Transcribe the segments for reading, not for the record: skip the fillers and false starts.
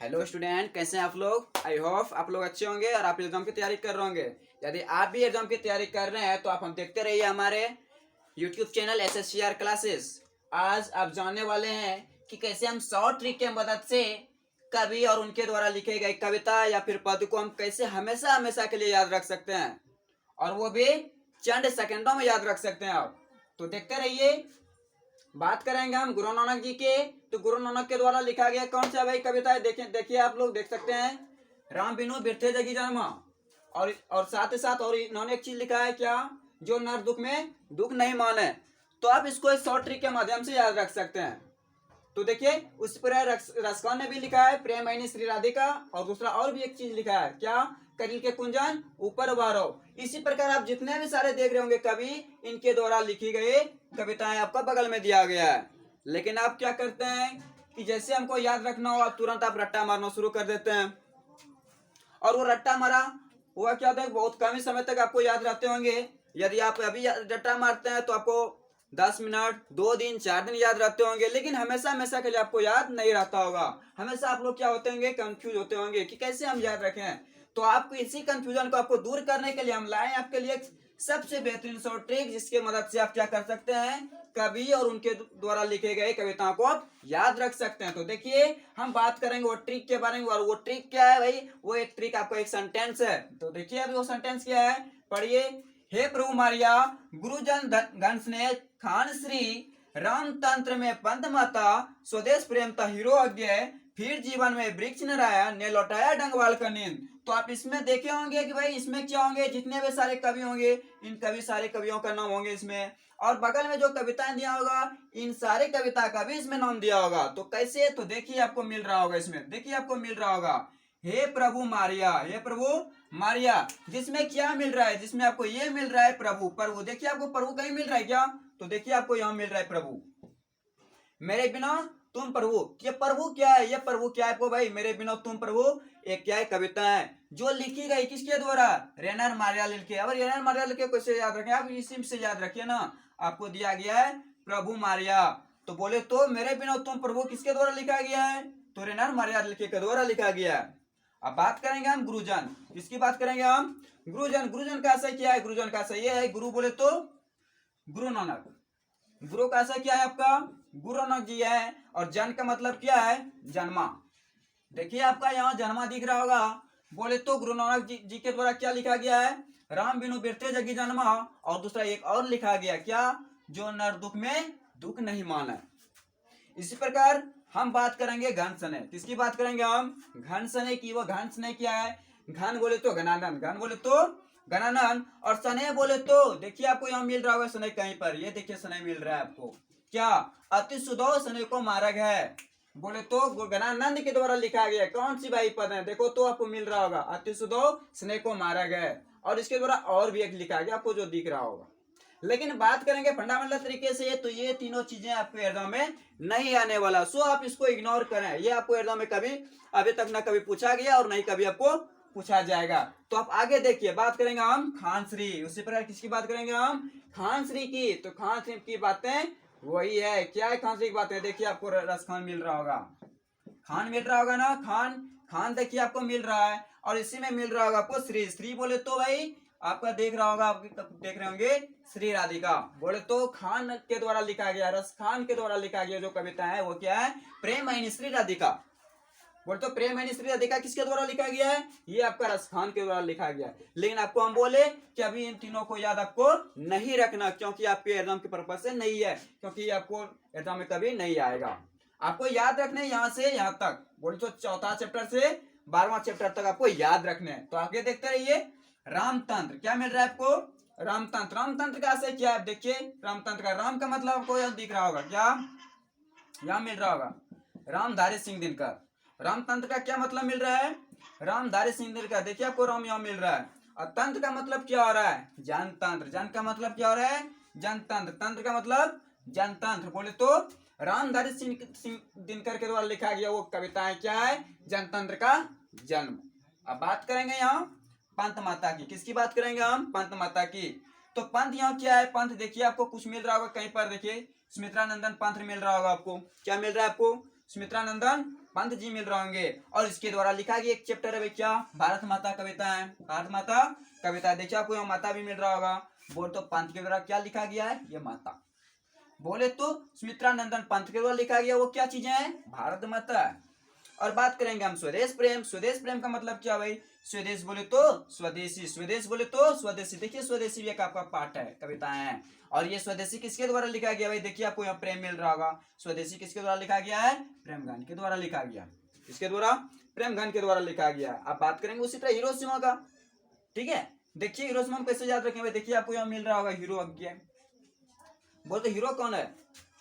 Hello student, कैसे हैं आप लोग। आई होप आप लोग अच्छे होंगे और आप एग्जाम की तैयारी कर रहे होंगे। यदि आप भी एग्जाम की तैयारी कर रहे हैं तो आप हम देखते रहिए हमारे यूट्यूब चैनल SSCR क्लासेस। आज आप जानने वाले हैं कि कैसे हम शॉर्ट ट्रिक के मदद से कवि और उनके द्वारा लिखे गए कविता या फिर पद को हम कैसे हमेशा हमेशा के लिए याद रख सकते हैं, और वो भी चंद सेकंडों में याद रख सकते हैं आप। तो देखते रहिए। बात करेंगे हम गुरु नानक जी के। तो गुरु नानक के द्वारा लिखा गया कौन सा भाई कविता है, देखिए आप लोग देख सकते हैं। राम बिनु बिरथे जगी जन्मा। और साथ ही साथ और इन्होंने एक चीज लिखा है क्या, जो नर दुख में दुख नहीं माने। तो आप इसको इस शॉर्ट ट्रिक के माध्यम से याद रख सकते हैं। तो देखिए उस पर रसकौन ने भी लिखा है प्रेम मैनी श्री राधिका, और दूसरा और भी एक चीज लिखा है क्या, कलिल के कुंजन ऊपर उभारो। इसी प्रकार आप जितने भी सारे देख रहे होंगे कवि, इनके द्वारा लिखी गई कविताएं आपका बगल में दिया गया है। लेकिन आप क्या करते हैं कि जैसे हमको याद रखना हो, तुरंत आप रट्टा मारना शुरू कर देते हैं। और वो रट्टा मारा हुआ क्या होता है, बहुत कम ही समय तक आपको याद रहते होंगे। यदि आप अभी रट्टा मारते हैं तो आपको 10 मिनट, 2 दिन, 4 दिन याद रहते होंगे, लेकिन हमेशा हमेशा के लिए आपको याद नहीं रहता होगा। हमेशा आप लोग क्या होते होंगे, कंफ्यूज होते होंगे कि कैसे हम याद रखें। तो आपको इसी कंफ्यूजन को आपको दूर करने के लिए हम लाए आपके लिए सबसे बेहतरीन शॉर्ट ट्रिक, जिसके मदद से आप क्या कर सकते हैं, कवि और उनके द्वारा लिखे गए कविताओं को आप याद रख सकते हैं। तो देखिए हम बात करेंगे वो ट्रिक के बारे में, और वो ट्रिक क्या है भाई, वो एक ट्रिक आपको एक सेंटेंस है। तो देखिए अभी वो सेंटेंस क्या है, पढ़िए। हे प्रभु मारिया गुरुजन घन स्नेह खान श्री राम तंत्र में पंथ माता स्वदेश प्रेमता हीरो अज्ञे फिर जीवन में वृक्ष नारायण ने लौटाया डंगवाल का नींद। तो आप इसमें देखे होंगे कि भाई इसमें क्या होंगे, जितने भी सारे कवि होंगे इन सारे कवियों का नाम होंगे इसमें, और बगल में जो कविताएं दिया होगा इन सारे कविता का भी इसमें नाम दिया होगा। तो कैसे, तो देखिए आपको मिल रहा होगा इसमें, देखिए आपको मिल रहा होगा हे प्रभु मारिया, हे प्रभु मारिया, जिसमें क्या मिल रहा है, जिसमें आपको ये मिल रहा है प्रभु। प्रभु देखिए आपको प्रभु कहीं मिल रहा है क्या, तो देखिए आपको यहाँ मिल रहा है प्रभु। मेरे बिना तुम प्रभु, ये प्रभु क्या है, ये प्रभु क्या है आपको भाई, मेरे बिना तुम प्रभु एक क्या है कविता है जो लिखी गई किसके द्वारा, रेनर मारियाल के। अब रेनर मारियाल के कैसे याद रखें, आप इसी से याद रखिए ना। आपको दिया गया है प्रभु मारिया, तो बोले तो मेरे बिना तुम प्रभु किसके द्वारा लिखा गया है, तो रेनर मारियाल के द्वारा लिखा गया है। अब बात करेंगे हम गुरुजन, किसकी बात करेंगे हम, गुरुजन। गुरुजन का आशय क्या है, गुरुजन का आशय ये है, गुरु बोले तो गुरु नानक, गुरु का आशय क्या है आपका, गुरु नानक जी है। और जन का मतलब क्या है, जन्मा। देखिए आपका यहाँ जन्मा दिख रहा होगा, बोले तो गुरु नानक जी के द्वारा क्या लिखा गया है, राम बिनु बिरते जगी जन्मा। और दूसरा एक और लिखा गया क्या, जो नर दुख में दुख नहीं माना। इसी प्रकार हम बात करेंगे घन सने, किसकी बात करेंगे हम, घन सने की। वो घन सने क्या है, घन बोले तो घनानंद, घन बोले तो घनानंद, और सने बोले तो देखिए आपको यहाँ मिल रहा होगा सने कहीं पर, ये देखिए सने मिल रहा है आपको क्या, अति सुधो सने को मार्ग है। बोले तो गणानंद के द्वारा लिखा गया, कौन सी भाई पद है, देखो तो आपको मिल रहा होगा अति सुधो स्नेह को मार्ग है। और इसके द्वारा और भी एक लिखा गया आपको जो दिख रहा होगा। लेकिन बात करेंगे फंडामेंटल तरीके से, तो ये तीनों चीजें आपको एग्जाम में नहीं आने वाला, सो आप इसको इग्नोर करें। ये आपको एग्जाम में कभी अभी तक ना कभी पूछा गया और नहीं कभी आपको पूछा जाएगा। तो आप आगे देखिए, बात करेंगे हम खान श्री, उसी प्रकार किसकी बात करेंगे हम, खान श्री की। तो खान श्री की बातें वही है, क्या है खान श्री की बातें, देखिए आपको रस खान मिल रहा होगा, खान मिल रहा होगा ना, खान खान देखिए आपको मिल रहा है। और इसी में मिल रहा होगा आपको श्री, श्री बोले तो भाई आपका देख रहा होगा, आप देख रहे होंगे श्री राधिका। बोले तो खान के द्वारा लिखा गया, रस खान के द्वारा लिखा गया जो कविता है वो क्या है, प्रेम मैनी श्री राधिका। बोले तो प्रेम मैनी श्री राधिका किसके द्वारा लिखा गया है, ये आपका रस खान के द्वारा लिखा गया है। लेकिन आपको हम बोले कि अभी इन तीनों को याद आपको नहीं रखना, क्योंकि आपके एग्जाम के पर्पज से नहीं है, क्योंकि आपको एग्जाम में कभी नहीं आएगा। आपको याद रखने यहाँ से यहाँ तक, बोले तो चौथा चैप्टर से 12वां चैप्टर तक आपको याद रखने। तो आगे देखते रहिए। रामतंत्र क्या मिल रहा है आपको, रामतंत्र। रामतंत्र का आशय क्या है, देखिए रामतंत्र का, राम का मतलब आपको यहाँ दिख रहा होगा क्या, यहाँ मिल रहा होगा रामधारी सिंह दिनकर। रामतंत्र का क्या मतलब मिल रहा है, रामधारी सिंह दिनकर। देखिए आपको राम यहाँ मिल रहा है। और तंत्र का मतलब क्या हो रहा है, जनतंत्र। जन का मतलब क्या हो रहा है, जनतंत्र। तंत्र का मतलब जनतंत्र। बोले तो रामधारी सिंह दिनकर के द्वारा लिखा गया वो कविताएं क्या है, जनतंत्र का जन्म। अब बात करेंगे यहाँ पंत माता की, किसकी बात करेंगे हम, पंत माता की। तो पंथ यहाँ क्या है, पंथ देखिए आपको कुछ मिल रहा होगा कहीं पर, देखिए सुमित्रा नंदन पंथ मिल रहा होगा आपको, क्या मिल रहा है आपको, सुमित्रानंदन पंत जी मिल रहे होंगे। और इसके द्वारा लिखा गया एक चैप्टर है क्या, भारत माता कविता है, भारत माता कविता। देखिए आपको यहाँ माता भी मिल रहा होगा। बोल तो पंत के द्वारा क्या लिखा गया है, ये माता। बोले तो सुमित्रानंदन पंत के द्वारा लिखा गया वो क्या चीजें हैं, भारत माता है। और बात करेंगे हम स्वदेश प्रेम। स्वदेश प्रेम का मतलब क्या भाई, स्वदेश बोले तो स्वदेशी, स्वदेश बोले तो स्वदेशी। देखिए स्वदेशी भी एक आपका पाठ है, कविताएं हैं। और ये स्वदेशी किसके द्वारा लिखा गया भाई, देखिए आपको यहाँ प्रेम मिल रहा होगा। स्वदेशी किसके द्वारा लिखा गया है, प्रेमगन के द्वारा लिखा गया। किसके द्वारा, प्रेमगन के द्वारा लिखा गया। अब बात करेंगे उसी तरह हिरोशिमा का। ठीक है, देखिए हिरोशिमा हम कैसे याद रखेंगे, देखिए आपको यहाँ मिल रहा होगा हीरो अज्ञा। बोलते हीरो कौन है,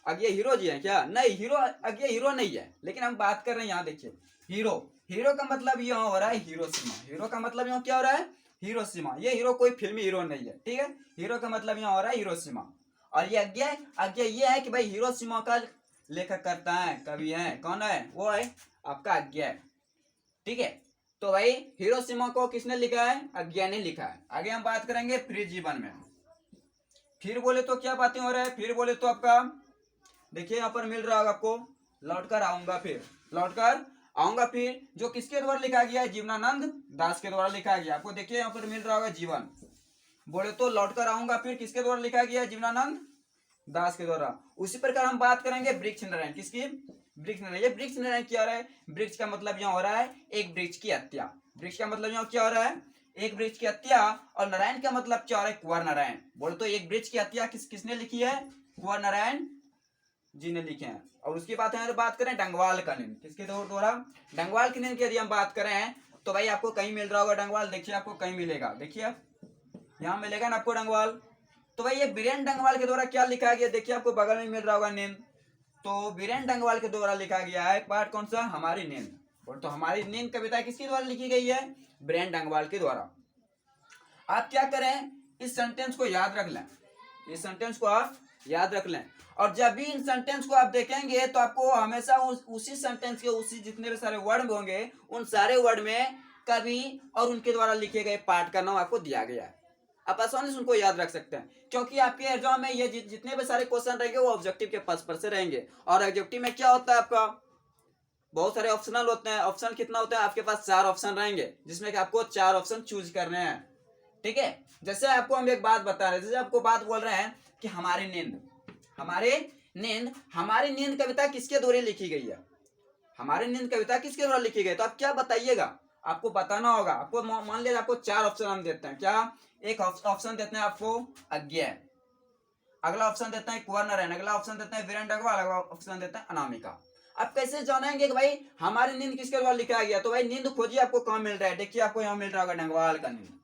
अज्ञे हीरो जी है क्या, नहीं हीरो अज्ञे हीरो नहीं है। लेकिन हम बात कर रहे हैं यहाँ देखिए हीरो, हीरो का मतलब यहाँ हो रहा है हिरोशिमा। हीरो का मतलब यहाँ क्या हो रहा है, हिरोशिमा। ये हीरो कोई फिल्मी हीरो नहीं है, ठीक है। हीरो का मतलब यहाँ हो रहा है हिरोशिमा। और ये अज्ञे, अज्ञे ये है कि भाई हिरोशिमा का लेखक करता है, कवि है, कौन है, वो है आपका अज्ञे। ठीक है, तो भाई हिरोशिमा को किसने लिखा है, अज्ञे ने लिखा है। आगे हम बात करेंगे फिर जीवन में। फिर बोले तो क्या बातें हो रहा है, फिर बोले तो आपका देखिए यहाँ पर मिल रहा होगा आपको, लौटकर आऊंगा फिर, लौटकर आऊंगा फिर, जो किसके द्वारा लिखा गया है, जीवनानंद दास के द्वारा लिखा गया। आपको देखिए यहाँ पर मिल रहा होगा जीवन। बोले तो लौटकर आऊंगा फिर किसके द्वारा लिखा गया है, जीवनानंद दास के द्वारा। उसी प्रकार हम बात करेंगे वृक्ष नारायण, किसकी, वृक्ष नारायण। ये वृक्ष नारायण क्या हो रहा है, वृक्ष का मतलब यहाँ हो रहा है एक वृक्ष की हत्या। वृक्ष का मतलब यहाँ क्या हो रहा है, एक वृक्ष की हत्या। और नारायण का मतलब क्या हो रहा है, कुंवर नारायण। बोले तो एक वृक्ष की हत्या किसने लिखी है, कुंवर नारायण जी ने लिखे हैं। और उसकी बात करें डंगवाल का नींद, किसके द्वारा, डंगवाल की नींद की यदि हम बात करें तो भाई आपको कहीं मिल रहा होगा डंगवाल। देखिए आपको कहीं मिलेगा, देखिए यहाँ मिलेगा ना आपको डंगवाल। तो भाई ये बीरेन डंगवाल के द्वारा क्या लिखा गया, देखिए आपको बगल में मिल रहा होगा नींद। तो बीरेन डंगवाल के द्वारा लिखा गया है पाठ कौन सा, हमारी नींद। और तो हमारी नींद कविता किसके द्वारा लिखी गई है, बीरेन डंगवाल के द्वारा। आप क्या करें, इस सेंटेंस को याद रख लें, इस सेंटेंस को आप याद रख लें। और जब भी इन सेंटेंस को आप देखेंगे तो आपको हमेशा उसी सेंटेंस के उसी जितने भी सारे वर्ड होंगे उन सारे वर्ड में कवि और उनके द्वारा लिखे गए पाठ का नाम आपको दिया गया है। आप आसानी से उनको याद रख सकते हैं, क्योंकि आपके एग्जाम में ये जितने भी सारे क्वेश्चन रहेंगे वो ऑब्जेक्टिव के पर्पस से रहेंगे। और ऑब्जेक्टिव में क्या होता है आपका, बहुत सारे ऑप्शनल होते हैं। ऑप्शन कितना होता है, आपके पास 4 ऑप्शन रहेंगे, जिसमें कि आपको 4 ऑप्शन चूज करने हैं। ठीक है, जैसे आपको हम एक बात बता रहे हैं, जैसे आपको बात बोल रहे हैं कि हमारी नींद, हमारी नींद कविता किसके द्वारा लिखी गई है, हमारी नींद कविता किसके द्वारा लिखी गई, तो आप क्या बताइएगा, आपको बताना होगा। आपको मान लीजिए आपको 4 ऑप्शन हम देते हैं, क्या, एक ऑप्शन देते हैं आपको अज्ञे, अगला ऑप्शन देते हैं कुंवर नारायण, अगला ऑप्शन देते हैं बीरेन डंगवाल, अगला ऑप्शन देते हैं अनामिका। आप कैसे जानेंगे कि भाई हमारी नींद किसके द्वारा लिखा गया, तो भाई नींद खोजिए, आपको कहाँ मिल रहा है। देखिए आपको यहाँ मिल रहा होगा डंगवाल का नींद,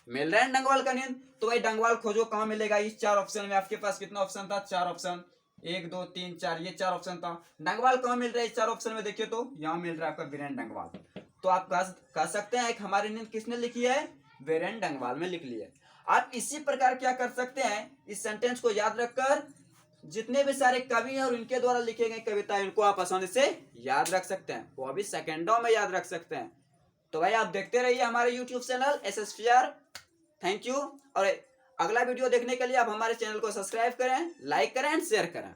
मिल रहा है डंगवाल का नींद। तो भाई डंगवाल खोजो, कहाँ मिलेगा, इस 4 ऑप्शन में। आपके पास कितना ऑप्शन था, 4 ऑप्शन, 1 2 3 4, ये 4 ऑप्शन था। डंगवाल कहाँ मिल रहा है इस 4 ऑप्शन में, देखिए तो यहाँ मिल रहा है आपका बीरेन डंगवाल। तो आप कह सकते हैं कि हमारी नींद किसने लिखी है, बीरेन डंगवाल में लिख ली है। आप इसी प्रकार क्या कर सकते हैं, इस सेंटेंस को याद रखकर जितने भी सारे कवि हैं और इनके द्वारा लिखे गए कविता इनको आप आसानी से याद रख सकते हैं, वो अभी सेकेंडों में याद रख सकते हैं। तो भाई आप देखते रहिए हमारे YouTube channel SSPR। Thank you. और अगला वीडियो देखने के लिए आप हमारे चैनल को सब्सक्राइब करें, लाइक करें एंड शेयर करें।